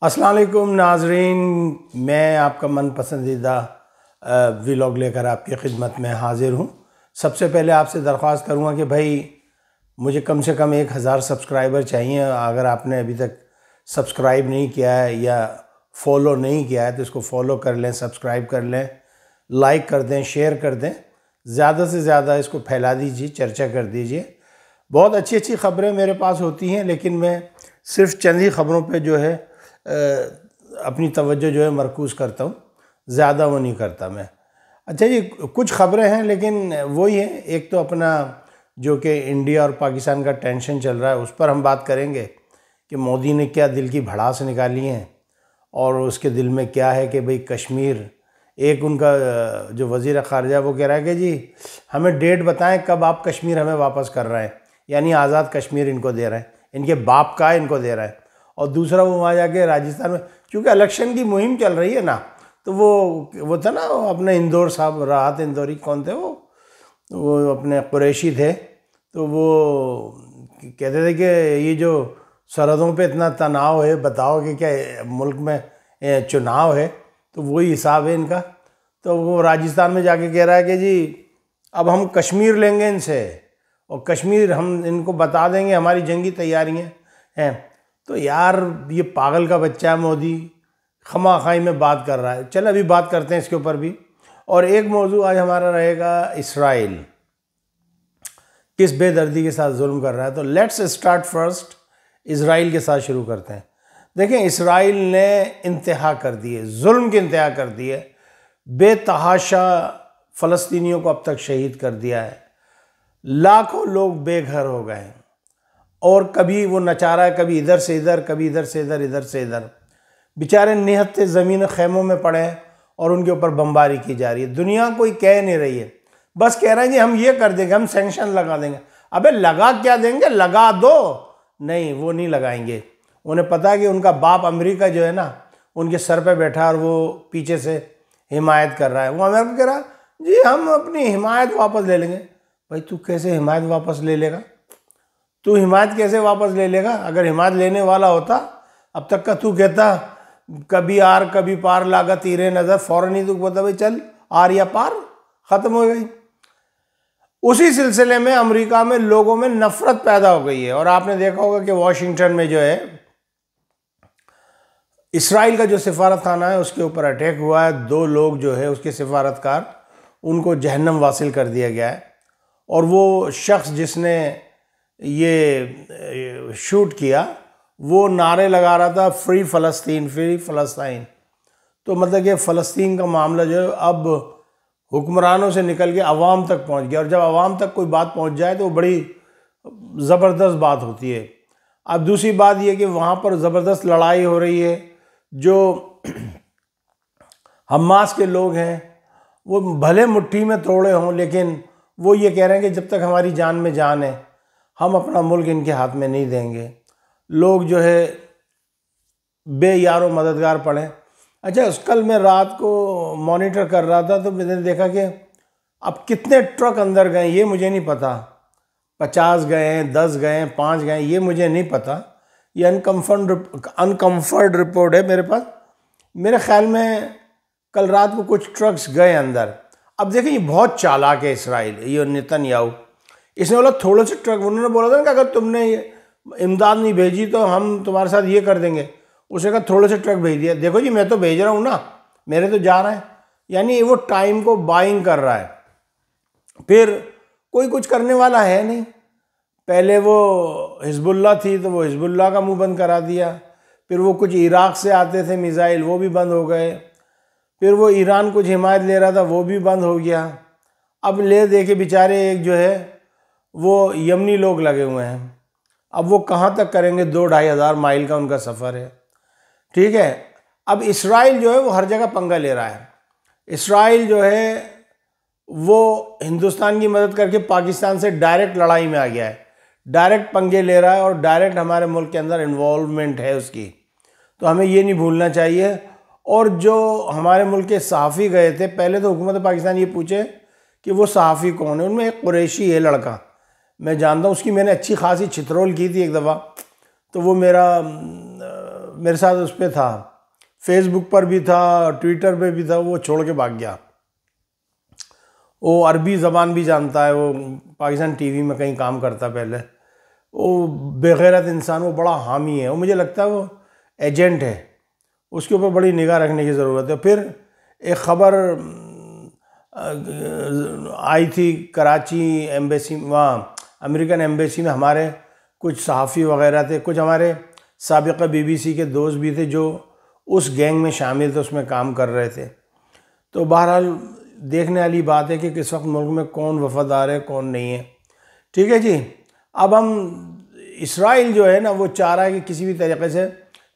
अस्सलाम वालेकुम नाजरीन, मैं आपका मन पसंदीदा व्लॉग लेकर आपकी खिदमत में हाज़िर हूँ। सबसे पहले आपसे दरख्वास्त करूँगा कि भाई मुझे कम से कम 1000 सब्सक्राइबर चाहिए। अगर आपने अभी तक सब्सक्राइब नहीं किया है या फॉलो नहीं किया है तो इसको फॉलो कर लें, सब्सक्राइब कर लें, लाइक कर दें, शेयर कर दें, ज़्यादा से ज़्यादा इसको फैला दीजिए, चर्चा कर दीजिए। बहुत अच्छी अच्छी ख़बरें मेरे पास होती हैं, लेकिन मैं सिर्फ चंद ही ख़बरों पे जो है अपनी तवज्जो जो है मरकूज़ करता हूँ, ज़्यादा वो नहीं करता मैं। अच्छा जी, कुछ ख़बरें हैं लेकिन वही है। एक तो अपना जो कि इंडिया और पाकिस्तान का टेंशन चल रहा है, उस पर हम बात करेंगे कि मोदी ने क्या दिल की भड़ास निकाली हैं और उसके दिल में क्या है कि भाई कश्मीर। एक उनका जो वज़ीर ख़ारजा वो कह रहा है कि जी हमें डेट बताएं कब आप कश्मीर हमें वापस कर रहे हैं, यानी आज़ाद कश्मीर इनको दे रहे हैं, इनके बाप का इनको दे रहे हैं। और दूसरा वो वहाँ जाके राजस्थान में, क्योंकि इलेक्शन की मुहिम चल रही है ना, तो वो था ना, वो अपने इंदौर साहब, राहत इंदौरी कौन थे वो अपने कुरैशी थे, तो वो कहते थे कि ये जो सरहदों पे इतना तनाव है, बताओ कि क्या मुल्क में चुनाव है, तो वही हिसाब है इनका। तो वो राजस्थान में जाके कह रहा है कि जी अब हम कश्मीर लेंगे इनसे और कश्मीर हम इनको बता देंगे हमारी जंगी तैयारियाँ हैं। तो यार ये पागल का बच्चा है मोदी, खमाखाई में बात कर रहा है। चल अभी बात करते हैं इसके ऊपर भी। और एक मौजू आज हमारा रहेगा इसराइल किस बेदर्दी के साथ जुल्म कर रहा है। तो लेट्स स्टार्ट फर्स्ट इसराइल के साथ शुरू करते हैं। देखें, इसराइल ने इंतहा कर दी है, जुल्म की इंतहा कर दी है, बेतहाशा फ़लस्तीनियों को अब तक शहीद कर दिया है, लाखों लोग बेघर हो गए और कभी वो नचा रहा है, कभी इधर से इधर, कभी इधर से इधर, इधर से इधर। बेचारे निहत्ते ज़मीन खेमों में पड़े हैं और उनके ऊपर बमबारी की जा रही है। दुनिया कोई कह नहीं रही है, बस कह रहे हैं कि हम ये कर देंगे, हम सैंक्शन लगा देंगे। अबे लगा क्या देंगे, लगा दो। नहीं, वो नहीं लगाएंगे। उन्हें पता है कि उनका बाप अमेरिका जो है ना, उनके सर पे बैठा और वो पीछे से हिमायत कर रहा है। वो अमेरिका कह रहा है जी हम अपनी हिमायत वापस ले लेंगे। भाई तू कैसे हिमायत वापस ले लेगा? तू हिमायत कैसे वापस ले लेगा? अगर हिमायत लेने वाला होता अब तक का तू कहता कभी आर कभी पार लागा तीरे नज़र, फ़ौरन ही तू कहता भाई चल आर या पार, ख़त्म हो गई। उसी सिलसिले में अमेरिका में लोगों में नफ़रत पैदा हो गई है। और आपने देखा होगा कि वॉशिंगटन में जो है इसराइल का जो सिफारतखाना है उसके ऊपर अटैक हुआ है। 2 लोग जो है उसके सिफारतकार, उनको जहन्नम वासिल कर दिया गया है। और वो शख्स जिसने ये शूट किया वो नारे लगा रहा था फ्री फ़लस्तीन, फ्री फ़लस्तीन। तो मतलब कि फ़लस्तीन का मामला जो है अब हुक्मरानों से निकल के अवाम तक पहुंच गया। और जब अवाम तक कोई बात पहुंच जाए तो वो बड़ी ज़बरदस्त बात होती है। अब दूसरी बात ये कि वहाँ पर ज़बरदस्त लड़ाई हो रही है। जो हमास के लोग हैं वो भले मुट्ठी में तोड़े हों, लेकिन वो ये कह रहे हैं कि जब तक हमारी जान में जान है हम अपना मुल्क इनके हाथ में नहीं देंगे। लोग जो है बेयारो मददगार पड़े। अच्छा, कल मैं रात को मॉनिटर कर रहा था तो मैंने देखा कि अब कितने ट्रक अंदर गए ये मुझे नहीं पता। 50 गए हैं, 10 गए हैं, 5 गए हैं, ये मुझे नहीं पता। ये अनकम्फर्ट रिपोर्ट है मेरे पास। मेरे ख्याल में कल रात को कुछ ट्रक्स गए अंदर। अब देखिए, ये बहुत चालाक है इसराइल, ये नेतन्याहू। इसने बोला थोड़े से ट्रक, उन्होंने बोला था ना कि अगर तुमने ये इमदाद नहीं भेजी तो हम तुम्हारे साथ ये कर देंगे। उसे कहा थोड़े से ट्रक भेज दिया। देखो जी मैं तो भेज रहा हूँ ना, मेरे तो जा रहे हैं। यानी वो टाइम को बाइंग कर रहा है। फिर कोई कुछ करने वाला है नहीं। पहले वो हिजबुल्लाह थी तो वो हिजबुल्लाह का मुंह बंद करा दिया। फिर वो कुछ इराक़ से आते थे मिसाइल, वो भी बंद हो गए। फिर वो ईरान कुछ हिमायत ले रहा था, वो भी बंद हो गया। अब ले दे के बेचारे एक जो है वो यमनी लोग लगे हुए हैं। अब वो कहाँ तक करेंगे? 2-2.5 हज़ार माइल का उनका सफ़र है। ठीक है, अब इसराइल जो है वो हर जगह पंगा ले रहा है। इसराइल जो है वो हिंदुस्तान की मदद करके पाकिस्तान से डायरेक्ट लड़ाई में आ गया है, डायरेक्ट पंगे ले रहा है और डायरेक्ट हमारे मुल्क के अंदर इन्वॉल्वमेंट है उसकी। तो हमें ये नहीं भूलना चाहिए। और जो हमारे मुल्क के सहाफ़ी गए थे, पहले तो हुकूमत पाकिस्तान ये पूछे कि वो सहाफ़ी कौन है। उनमें एक कुरैशी है लड़का, मैं जानता हूँ, उसकी मैंने अच्छी खासी चित्रोल की थी एक दफ़ा। तो वो मेरा मेरे साथ उस पर था, फेसबुक पर भी था, ट्विटर पे भी था, वो छोड़ के भाग गया। वो अरबी ज़बान भी जानता है, वो पाकिस्तान टीवी में कहीं काम करता पहले। वो बेगैरत इंसान, वो बड़ा हामी है, वो मुझे लगता है वो एजेंट है, उसके ऊपर बड़ी निगाह रखने की ज़रूरत है। फिर एक ख़बर आई थी कराची एम्बेसी, वहाँ अमेरिकन एम्बेसी में हमारे कुछ सहाफ़ी वगैरह थे, कुछ हमारे साबिक़ा BBC के दोस्त भी थे जो उस गैंग में शामिल थे, उसमें काम कर रहे थे। तो बहरहाल देखने वाली बात है कि किस वक्त मुल्क में कौन वफादार है कौन नहीं है। ठीक है जी। अब हम इसराइल जो है ना, वो चाह रहा है कि किसी भी तरीके से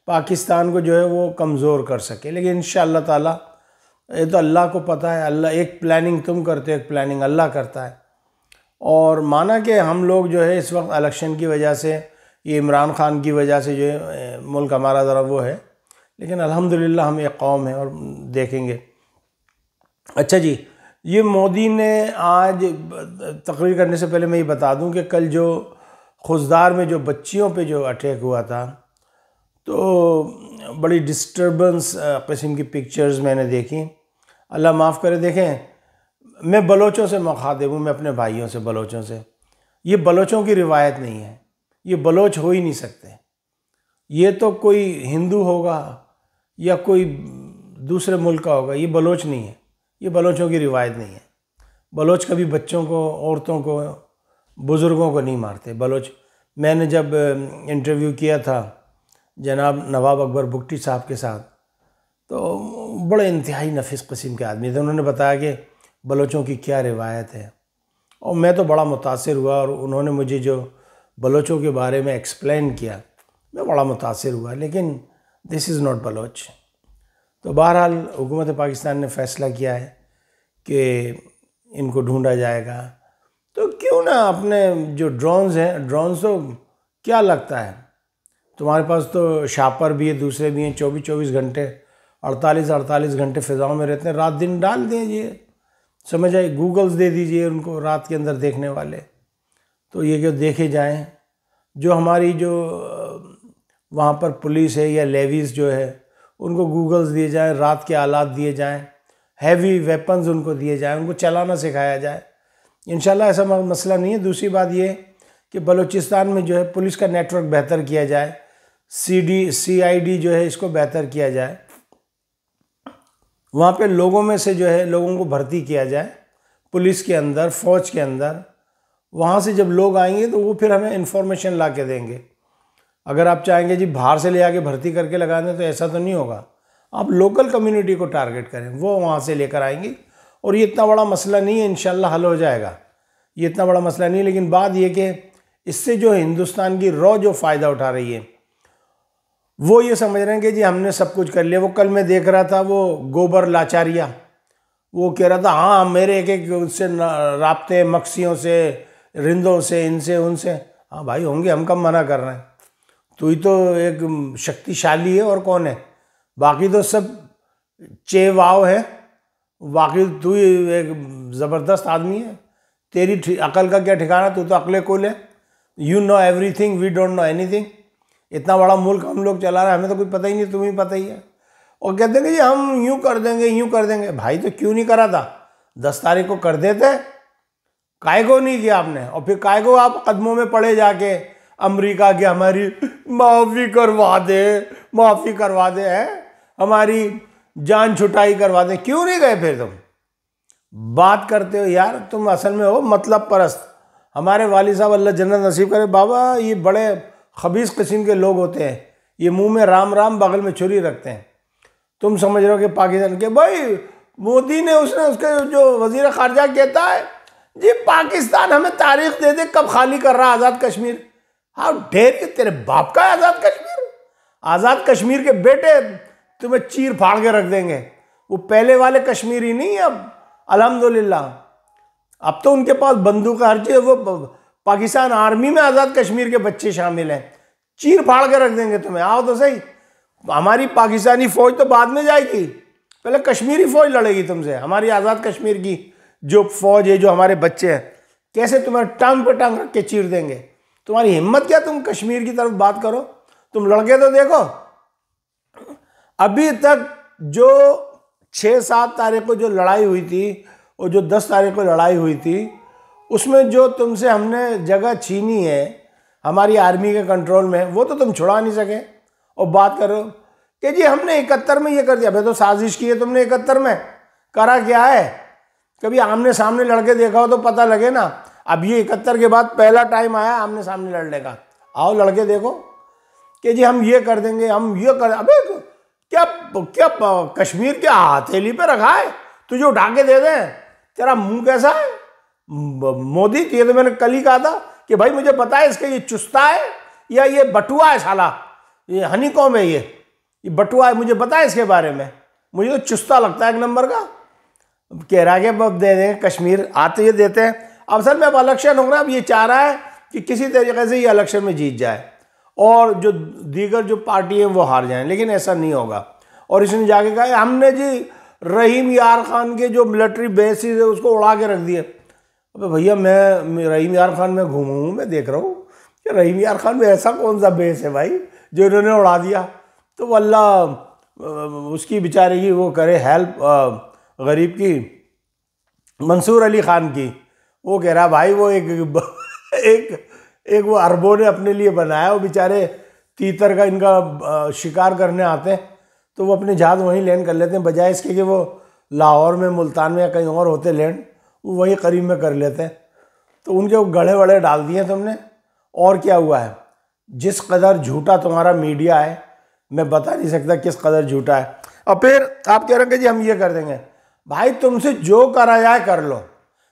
पाकिस्तान को जो है वो कमज़ोर कर सके, लेकिन इंशाअल्लाह ताला ये तो अल्लाह को पता है। अल्लाह, एक प्लानिंग तुम करते हो, एक प्लानिंग अल्लाह करता है। और माना कि हम लोग जो है इस वक्त इलेक्शन की वजह से, ये इमरान ख़ान की वजह से जो है मुल्क हमारा ज़रा वो है, लेकिन अल्हम्दुलिल्लाह हम एक कौम है और देखेंगे। अच्छा जी, ये मोदी ने आज तकरीर करने से पहले मैं ये बता दूं कि कल जो खुजदार में जो बच्चियों पे जो अटैक हुआ था, तो बड़ी डिस्टर्बेंस किस्म की पिक्चर्स मैंने देखी। अल्लाह माफ़ करे। देखें, मैं बलोचों से मुखातिब हूँ, मैं अपने भाइयों से, बलोचों से। ये बलोचों की रिवायत नहीं है, ये बलोच हो ही नहीं सकते। ये तो कोई हिंदू होगा या कोई दूसरे मुल्क का होगा, ये बलोच नहीं है, ये बलोचों की रिवायत नहीं है। बलोच कभी बच्चों को, औरतों को, बुज़ुर्गों को नहीं मारते बलोच। मैंने जब इंटरव्यू किया था जनाब नवाब अकबर बुगटी साहब के साथ, तो बड़े इंतहाई नफीस किस्म के आदमी थे। उन्होंने बताया कि बलोचों की क्या रिवायत है, और मैं तो बड़ा मुतासिर हुआ। और उन्होंने मुझे जो बलोचों के बारे में एक्सप्लेन किया, मैं बड़ा मुतासिर हुआ। लेकिन दिस इज़ नॉट बलोच। तो बहरहाल हुकूमत पाकिस्तान ने फ़ैसला किया है कि इनको ढूंढा जाएगा। तो क्यों ना अपने जो ड्रोन्स हैं, ड्रोन्स तो क्या लगता है, तुम्हारे पास तो शापर भी है, दूसरे भी हैं, 24-24 घंटे, 48-48 घंटे फ़िज़ाओं में रहते हैं। रात दिन डाल दीजिए, समझ आए, गूगल्स दे दीजिए उनको रात के अंदर देखने वाले, तो ये कि देखे जाएं। जो हमारी जो वहाँ पर पुलिस है या लेवीज़ जो है, उनको गूगल्स दिए जाएं, रात के आलात दिए जाएं, हैवी वेपन्स उनको दिए जाएं, उनको चलाना सिखाया जाए। इंशाल्लाह ऐसा मसला नहीं है। दूसरी बात ये कि बलूचिस्तान में जो है पुलिस का नेटवर्क बेहतर किया जाए, CID जो है इसको बेहतर किया जाए, वहाँ पे लोगों में से जो है लोगों को भर्ती किया जाए पुलिस के अंदर, फ़ौज के अंदर। वहाँ से जब लोग आएंगे तो वो फिर हमें इन्फॉर्मेशन ला के देंगे। अगर आप चाहेंगे जी बाहर से ले आके भर्ती करके लगा दें, तो ऐसा तो नहीं होगा। आप लोकल कम्युनिटी को टारगेट करें, वो वहाँ से लेकर आएंगे। और ये इतना बड़ा मसला नहीं है, इंशाल्लाह हल हो जाएगा। ये इतना बड़ा मसला नहीं है। लेकिन बात ये कि इससे जो हिंदुस्तान की रॉ जो फ़ायदा उठा रही है, वो ये समझ रहे हैं कि जी हमने सब कुछ कर लिया। वो कल मैं देख रहा था, वो गोबर लाचारिया, वो कह रहा था हाँ मेरे एक उससे राब्ते मक्सियों से, रिंदों से, इनसे उनसे। हाँ भाई होंगे, हम कब मना कर रहे हैं। तू ही तो एक शक्तिशाली है, और कौन है? बाकी तो सब चेवाव है। बाकी तू ही एक ज़बरदस्त आदमी है। तेरी अकल का क्या ठिकाना, तू तो अकले कुल है। You know everything, we don't know anything. इतना बड़ा मुल्क हम लोग चला रहे हैं, हमें तो कुछ पता ही नहीं, तुम्हें पता ही है। और कहते हैं कि हम यूँ कर देंगे, यूँ कर देंगे। भाई तो क्यों नहीं करा था? 10 तारीख को कर देते, काय को नहीं किया आपने? और फिर काय को आप कदमों में पड़े जाके अमेरिका की हमारी माफ़ी करवा दे, माफ़ी करवा दे, है हमारी जान छुटाई करवा दे। क्यों नहीं गए फिर? तुम बात करते हो यार, तुम असल में हो मतलब परस्त। हमारे वालिद साहब अल्लाह जन्नत नसीब करे बाबा, ये बड़े खबीस किस्म के लोग होते हैं। ये मुंह में राम राम, बगल में छुरी रखते हैं। तुम समझ रहे हो कि पाकिस्तान के भाई मोदी ने, उसने उसके जो वजीर खारजा कहता है जी पाकिस्तान हमें तारीख दे दे कब खाली कर रहा आज़ाद कश्मीर। हाँ ढेर तेरे बाप का आज़ाद कश्मीर। आज़ाद कश्मीर के बेटे तुम्हें चीर फाड़ के रख देंगे। वो पहले वाले कश्मीरी नहीं, अब अल्हम्दुलिल्लाह अब तो उनके पास बंदूक हर चीज़। वो पाकिस्तान आर्मी में आज़ाद कश्मीर के बच्चे शामिल हैं, चीर फाड़ के रख देंगे तुम्हें। आओ तो सही। हमारी पाकिस्तानी फ़ौज तो बाद में जाएगी, पहले कश्मीरी फ़ौज लड़ेगी तुमसे। हमारी आज़ाद कश्मीर की जो फ़ौज है, जो हमारे बच्चे हैं, कैसे तुम्हें टांग पे टांग रख के चीर देंगे। तुम्हारी हिम्मत क्या, तुम कश्मीर की तरफ बात करो? तुम लड़के तो देखो, अभी तक जो 6-7 तारीख को जो लड़ाई हुई थी और जो 10 तारीख को लड़ाई हुई थी, उसमें जो तुमसे हमने जगह छीनी है हमारी आर्मी के कंट्रोल में, वो तो तुम छुड़ा नहीं सके। और बात करो कि जी हमने 71 में ये कर दिया। भाई तो साजिश की है तुमने 71 में, करा क्या है? कभी आमने सामने लड़के देखा हो तो पता लगे ना। अब ये 71 के बाद पहला टाइम आया आमने सामने लड़ने का। आओ लड़के देखो कि जी हम ये कर देंगे, हम ये कर। अबे क्या क्या कश्मीर क्या हथेली पे रखा है, तुझे उठा के दे दें? तेरा मुंह कैसा है मोदी? ये तो मैंने कल ही कहा था कि भाई मुझे पता है इसके ये चुस्ता है या ये बटुआ है, साला ये हनीकॉम है, ये बटुआ है, मुझे पता है इसके बारे में। मुझे तो चुस्ता लगता है एक नंबर का। कह रहा है कि दे दें कश्मीर, आते ये देते हैं। अब सर में अब इलेक्शन हो रहा है, अब ये चाह रहा है कि किसी तरीके से ये इलेक्शन में जीत जाए और जो दीगर जो पार्टी हैं वो हार जाएं, लेकिन ऐसा नहीं होगा। और इसने जाके कहा हमने जी रहीम यार खान के जो मिलिट्री बेसिस है उसको उड़ा के रख दिए। अबे भैया मैं रहीम यार खान में घूमा हूँ, मैं देख रहा हूँ कि रहीम यार खान में ऐसा कौन सा बेस है भाई जो इन्होंने उड़ा दिया। तो अल्लाह उसकी बेचारे की वो करे हेल्प, गरीब की, मंसूर अली खान की। वो कह रहा भाई वो एक वो अरबों ने अपने लिए बनाया, वो बेचारे तीतर का इनका शिकार करने आते हैं तो वो अपने जहाज वहीं लैंड कर लेते हैं, बजाय इसके कि वो लाहौर में, मुल्तान में या कहीं और होते लैंड, वो वहीं करीब में कर लेते हैं। तो उनके वो गड़े वड़े डाल दिए तुमने। और क्या हुआ है? जिस कदर झूठा तुम्हारा मीडिया है मैं बता नहीं सकता किस कदर झूठा है। और फिर आप कह रहे हैं कि जी हम ये कर देंगे। भाई तुमसे जो करा जाए कर लो।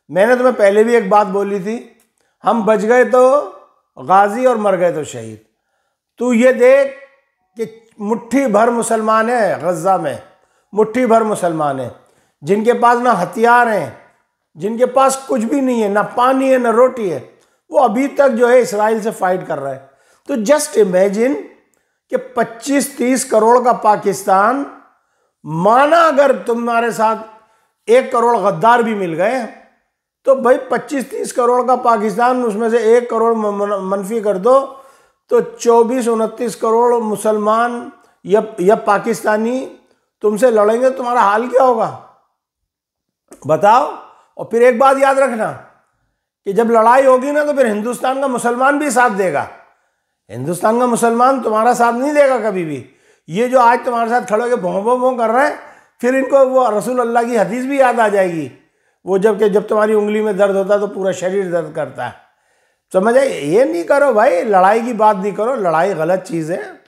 मैंने तुम्हें पहले भी एक बात बोली थी, हम बच गए तो गाजी और मर गए तो शहीद। तू ये देख कि मुट्ठी भर मुसलमान है गज़ा में, मुट्ठी भर मुसलमान है जिनके पास ना हथियार हैं, जिनके पास कुछ भी नहीं है, ना पानी है ना रोटी है, वो अभी तक जो है इसराइल से फाइट कर रहा है। तो जस्ट इमेजिन कि 25-30 करोड़ का पाकिस्तान, माना अगर तुम्हारे साथ 1 करोड़ गद्दार भी मिल गए तो भाई 25-30 करोड़ का पाकिस्तान, उसमें से 1 करोड़ मनफी कर दो तो 24-29 करोड़ मुसलमान या पाकिस्तानी तुमसे लड़ेंगे, तुम्हारा हाल क्या होगा बताओ। और फिर एक बात याद रखना कि जब लड़ाई होगी ना तो फिर हिंदुस्तान का मुसलमान भी साथ देगा। हिंदुस्तान का मुसलमान तुम्हारा साथ नहीं देगा कभी भी। ये जो आज तुम्हारे साथ खड़े होकर भों भों कर रहे हैं, फिर इनको वो रसूल अल्लाह की हदीस भी याद आ जाएगी, वो जब तुम्हारी उंगली में दर्द होता है तो पूरा शरीर दर्द करता है। समझ आए? ये नहीं करो भाई, लड़ाई की बात नहीं करो, लड़ाई गलत चीज़ है।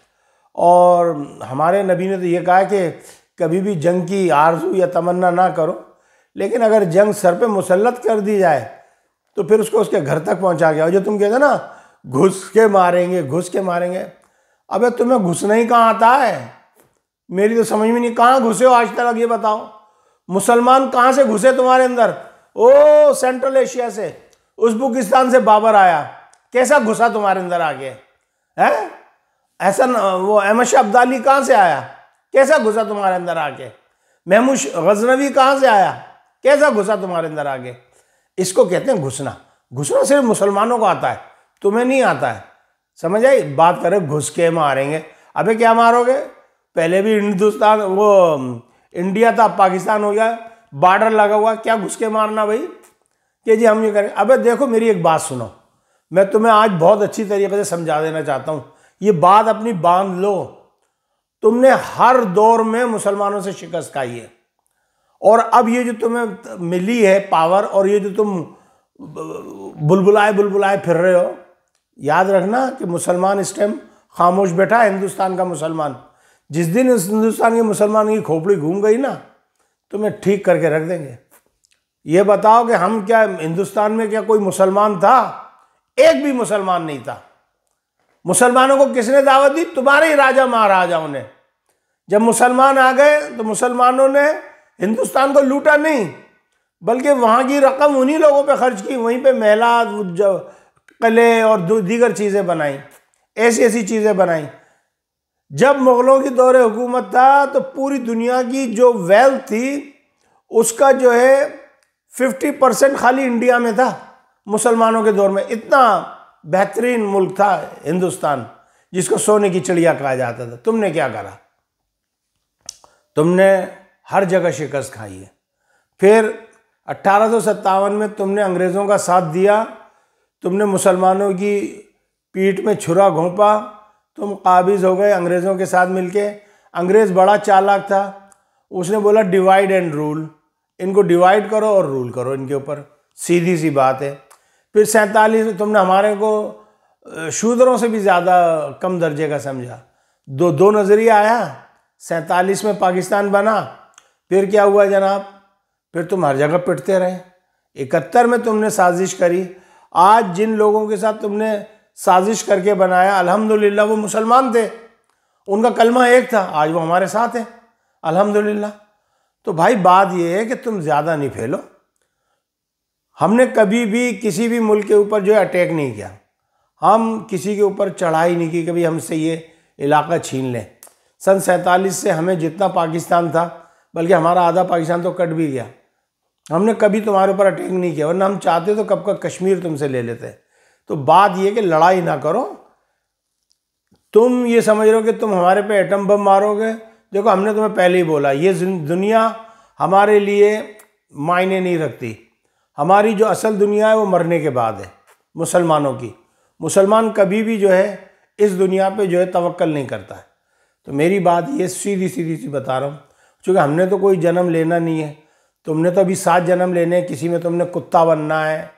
और हमारे नबी ने तो ये कहा कि कभी भी जंग की आरज़ू या तमन्ना ना करो, लेकिन अगर जंग सर पे मुसल्लत कर दी जाए तो फिर उसको उसके घर तक पहुंचा गया। जो तुम कहते ना घुस के मारेंगे, घुस के मारेंगे, अबे तुम्हें घुसना ही कहाँ आता है? मेरी तो समझ में नहीं, कहाँ घुसे हो आज तक ये बताओ। मुसलमान कहाँ से घुसे तुम्हारे अंदर? ओ सेंट्रल एशिया से, उज़्बेकिस्तान से बाबर आया, कैसा घुसा तुम्हारे अंदर आके है? ऐसा वो अहमद शाह अब्दाली कहाँ से आया, कैसा घुसा तुम्हारे अंदर आके? महमूद गजनवी कहाँ से आया, कैसा घुसा तुम्हारे अंदर आके? इसको कहते हैं घुसना। घुसना सिर्फ मुसलमानों को आता है, तुम्हें नहीं आता है। समझ आई? बात करें घुस के मारेंगे, अबे क्या मारोगे? पहले भी हिंदुस्तान वो इंडिया था, पाकिस्तान हो गया, बॉर्डर लगा हुआ, क्या घुस के मारना भाई कि जी हम ये करें? अबे देखो मेरी एक बात सुनो, मैं तुम्हें आज बहुत अच्छी तरीके से समझा देना चाहता हूँ, ये बात अपनी बांध लो। तुमने हर दौर में मुसलमानों से शिकस्त खाई है, और अब ये जो तुम्हें मिली है पावर, और ये जो तुम बुलबुलाए फिर रहे हो, याद रखना कि मुसलमान इस टाइम खामोश बैठा है। हिंदुस्तान का मुसलमान, जिस दिन इस हिंदुस्तान के मुसलमान की खोपड़ी घूम गई ना, तुम्हें ठीक करके रख देंगे। ये बताओ कि हम क्या हिंदुस्तान में क्या कोई मुसलमान था? एक भी मुसलमान नहीं था। मुसलमानों को किसने दावत दी? तुम्हारे ही राजा महाराजाओं ने। जब मुसलमान आ गए तो मुसलमानों ने हिंदुस्तान को लूटा नहीं, बल्कि वहाँ की रकम उन्हीं लोगों पे खर्च की, वहीं पे महला, किले और दीगर चीज़ें बनाई, ऐसी ऐसी चीज़ें बनाई। जब मुग़लों की दौरे हुकूमत था तो पूरी दुनिया की जो वेल्थ थी उसका जो है 50% खाली इंडिया में था। मुसलमानों के दौर में इतना बेहतरीन मुल्क था हिंदुस्तान, जिसको सोने की चिड़िया कहा जाता था। तुमने क्या करा? तुमने हर जगह शिकस्त खाई है। फिर 1857 में तुमने अंग्रेज़ों का साथ दिया, तुमने मुसलमानों की पीठ में छुरा घोंपा, तुम काबिज हो गए अंग्रेज़ों के साथ मिलके। अंग्रेज़ बड़ा चालाक था, उसने बोला डिवाइड एंड रूल, इनको डिवाइड करो और रूल करो इनके ऊपर, सीधी सी बात है। फिर 47 में तुमने हमारे को शूद्रों से भी ज़्यादा कम दर्जे का समझा। दो नज़रिया आया, 47 में पाकिस्तान बना, फिर क्या हुआ जनाब, फिर तुम हर जगह पिटते रहे। 71 में तुमने साजिश करी। आज जिन लोगों के साथ तुमने साजिश करके बनाया, अल्हम्दुलिल्लाह वो मुसलमान थे, उनका कलमा एक था, आज वो हमारे साथ हैं अल्हम्दुलिल्लाह। तो भाई बात ये है कि तुम ज़्यादा नहीं फैलो। हमने कभी भी किसी भी मुल्क के ऊपर जो है अटैक नहीं किया, हम किसी के ऊपर चढ़ाई नहीं की, कभी हमसे ये इलाका छीन लें। सन 47 से हमें जितना पाकिस्तान था, बल्कि हमारा आधा पाकिस्तान तो कट भी गया, हमने कभी तुम्हारे ऊपर अटैक नहीं किया, वरना हम चाहते तो कब का कश्मीर तुमसे ले लेते। तो बात ये कि लड़ाई ना करो। तुम ये समझ रहे हो कि तुम हमारे पे एटम बम मारोगे, देखो हमने तुम्हें पहले ही बोला ये दुनिया हमारे लिए मायने नहीं रखती। हमारी जो असल दुनिया है वो मरने के बाद है, मुसलमानों की। मुसलमान कभी भी जो है इस दुनिया पे जो है तवक्कल नहीं करता है। तो मेरी बात ये सीधी सी बता रहा हूँ, क्योंकि हमने तो कोई जन्म लेना नहीं है, तुमने तो अभी 7 जन्म लेने हैं। किसी में तुमने कुत्ता बनना है,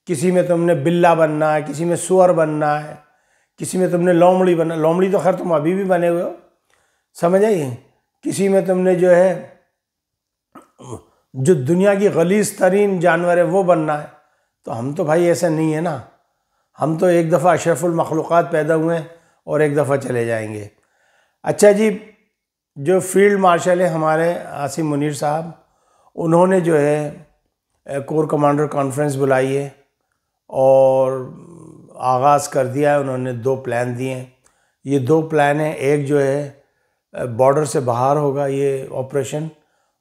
किसी में तुमने बिल्ला बनना है, किसी में सुअर बनना है, किसी में तुमने लोमड़ी बनना। लोमड़ी तो खैर तुम अभी भी बने हुए हो, समझ आइए। किसी में तुमने जो है जो दुनिया की गलीज़ तरीन जानवर है वो बनना है। तो हम तो भाई ऐसा नहीं है ना, हम तो एक दफ़ा अशरफुल मखलूक़ात पैदा हुए हैं और एक दफ़ा चले जाएंगे। अच्छा जी, जो फील्ड मार्शल है हमारे आसिम मुनीर साहब, उन्होंने जो है कोर कमांडर कॉन्फ्रेंस बुलाई है और आगाज़ कर दिया है। उन्होंने 2 प्लान दिए हैं। ये 2 प्लान हैं, एक जो है बॉर्डर से बाहर होगा ये ऑपरेशन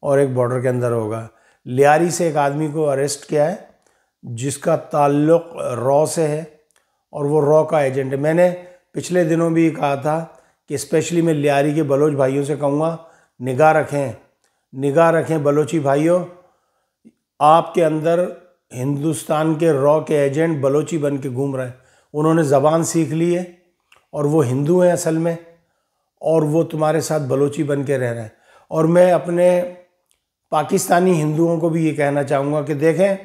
और एक बॉर्डर के अंदर होगा। लियारी से एक आदमी को अरेस्ट किया है जिसका ताल्लुक़ रॉ से है और वो रॉ का एजेंट है। मैंने पिछले दिनों भी कहा था कि स्पेशली मैं लियारी के बलोच भाइयों से कहूँगा निगाह रखें बलोची भाइयों, आपके अंदर हिंदुस्तान के रॉ के एजेंट बलोची बन के घूम रहे हैं। उन्होंने ज़बान सीख ली है और वो हिंदू हैं असल में, और वो तुम्हारे साथ बलोची बन के रह रहे हैं। और मैं अपने पाकिस्तानी हिंदुओं को भी ये कहना चाहूँगा कि देखें,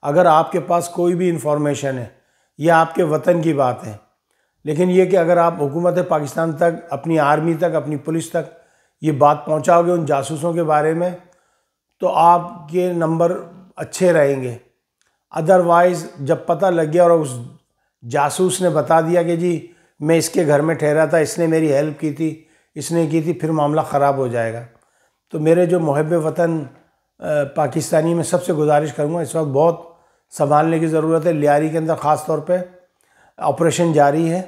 अगर आपके पास कोई भी इंफॉर्मेशन है, यह आपके वतन की बात है, लेकिन ये कि अगर आप हुकूमत पाकिस्तान तक, अपनी आर्मी तक, अपनी पुलिस तक ये बात पहुंचाओगे उन जासूसों के बारे में, तो आपके नंबर अच्छे रहेंगे। अदरवाइज़ जब पता लग गया और उस जासूस ने बता दिया कि जी मैं इसके घर में ठहरा था, इसने मेरी हेल्प की थी, इसने की थी, फिर मामला ख़राब हो जाएगा। तो मेरे जो मुहब्ब वतन पाकिस्तानी में सबसे गुजारिश करूँगा, इस वक्त बहुत संभालने की ज़रूरत है। लियारी के अंदर ख़ास तौर पे ऑपरेशन जारी है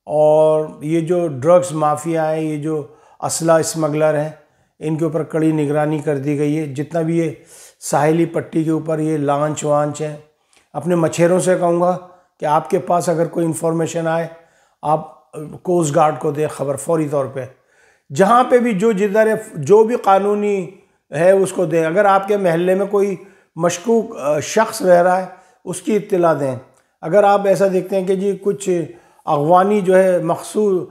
और ये जो ड्रग्स माफिया है, ये जो असला स्मगलर हैं, इनके ऊपर कड़ी निगरानी कर दी गई है। जितना भी ये साहिली पट्टी के ऊपर ये लांच वांच है, अपने मछेरों से कहूँगा कि आपके पास अगर कोई इन्फॉर्मेशन आए, आप कोस्ट गार्ड को दें खबर फौरी तौर पे। जहाँ पे भी जिधर है, जो भी कानूनी है उसको दें। अगर आपके महल्ले में कोई मशकूक शख्स रह रहा है, उसकी इत्तला दें। अगर आप ऐसा देखते हैं कि जी कुछ अगवानी जो है मखसूस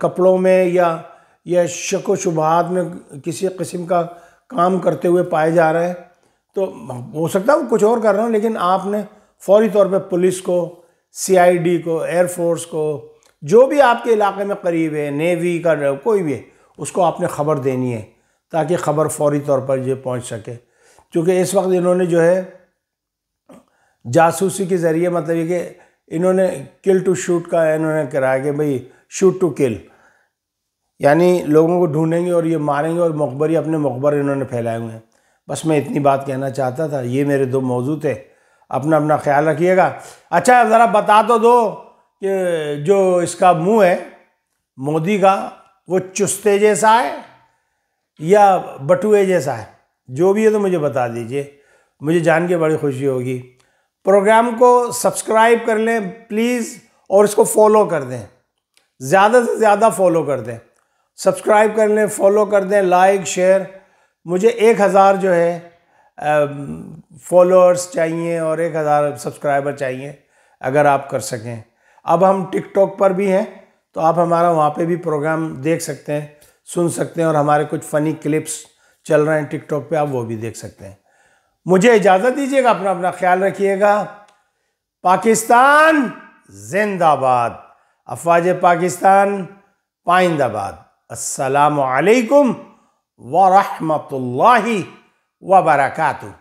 कपड़ों में या शक व शुबहात में किसी किस्म का काम करते हुए पाए जा रहे हैं, तो हो सकता है वो कुछ और कर रहे हो, लेकिन आपने फौरी तौर पे पुलिस को, CID को, एयरफोर्स को, जो भी आपके इलाके में करीब है, नेवी का कोई भी है, उसको आपने ख़बर देनी है ताकि ख़बर फौरी तौर पर ये पहुंच सके। क्योंकि इस वक्त इन्होंने जो है जासूसी के ज़रिए, मतलब ये कि इन्होंने किल टू शूट का इन्होंने कराया कि भाई शूट टू किल, यानी लोगों को ढूंढेंगे और ये मारेंगे, और मकबरी अपने मकबर इन्होंने फैलाए हुए हैं। बस मैं इतनी बात कहना चाहता था। ये मेरे 2 मौजू थे, अपना ख्याल रखिएगा। अच्छा ज़रा बता तो दो कि जो इसका मुंह है मोदी का, वो चुस्ते जैसा है या बटुए जैसा है? जो भी है तो मुझे बता दीजिए, मुझे जान के बड़ी खुशी होगी। प्रोग्राम को सब्सक्राइब कर लें प्लीज़, और इसको फॉलो कर दें, ज़्यादा से ज़्यादा फॉलो कर दें। सब्सक्राइब कर लें, फॉलो कर दें, लाइक शेयर। मुझे 1000 जो है फॉलोअर्स चाहिए और 1000 सब्सक्राइबर चाहिए, अगर आप कर सकें। अब हम टिकटॉक पर भी हैं, तो आप हमारा वहाँ पे भी प्रोग्राम देख सकते हैं, सुन सकते हैं, और हमारे कुछ फ़नी क्लिप्स चल रहे हैं टिकटॉक पे, आप वो भी देख सकते हैं। मुझे इजाज़त दीजिएगा, अपना अपना ख्याल रखिएगा। पाकिस्तान जिंदाबाद, अफवाज पाकिस्तान पाइंदाबाद। अस्सलामु अलैकुम व रहमतुल्लाहि व बरकातुहू।